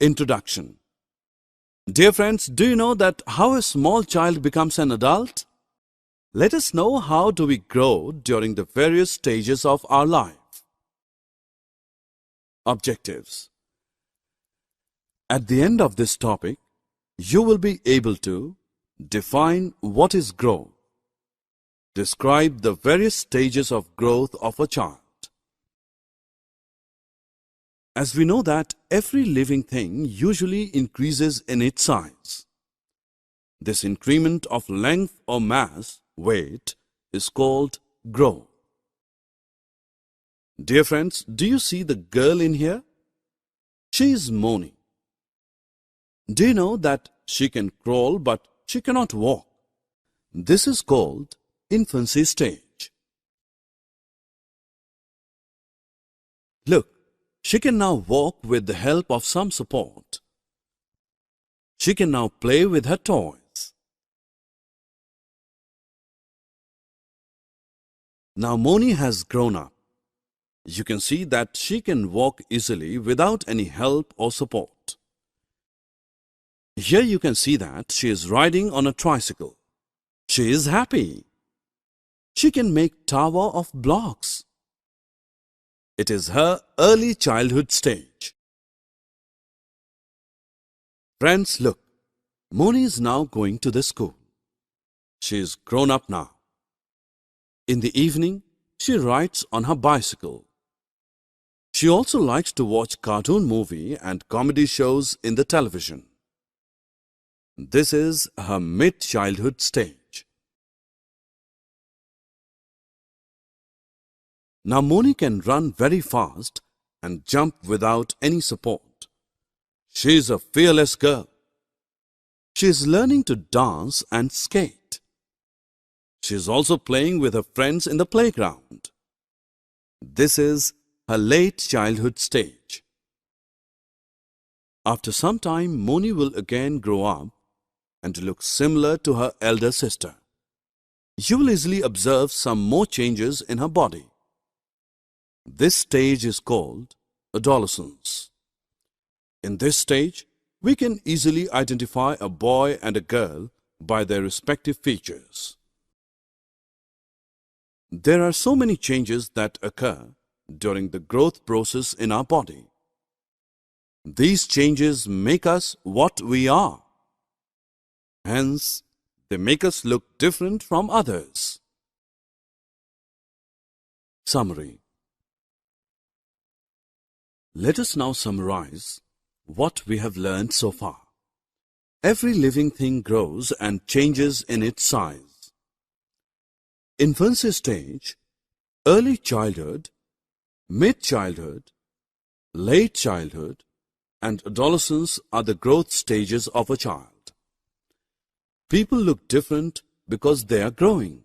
Introduction. Dear friends, do you know that how a small child becomes an adult? Let us know how do we grow during the various stages of our life. Objectives. At the end of this topic, you will be able to define what is growth, describe the various stages of growth of a child. As we know that every living thing usually increases in its size. This increment of length or mass, weight, is called growth. Dear friends, do you see the girl in here? She is Moni. Do you know that she can crawl but she cannot walk? This is called infancy stage. Look, she can now walk with the help of some support. She can now play with her toys. Now Moni has grown up. You can see that she can walk easily without any help or support. Here you can see that she is riding on a tricycle. She is happy. She can make tower of blocks. It is her early childhood stage. Friends, look, Moni is now going to the school. She is grown up now. In the evening, she rides on her bicycle. She also likes to watch cartoon movie and comedy shows in the television. This is her mid-childhood stage. Now Moni can run very fast and jump without any support. She is a fearless girl. She is learning to dance and skate. She is also playing with her friends in the playground. This is her late childhood stage. After some time, Moni will again grow up and look similar to her elder sister. You will easily observe some more changes in her body. This stage is called adolescence. In this stage, we can easily identify a boy and a girl by their respective features. There are so many changes that occur during the growth process in our body. These changes make us what we are. Hence, they make us look different from others. Summary. Let us now summarize what we have learned so far. Every living thing grows and changes in its size. Infancy stage, early childhood, mid-childhood, late childhood, and adolescence are the growth stages of a child. People look different because they are growing.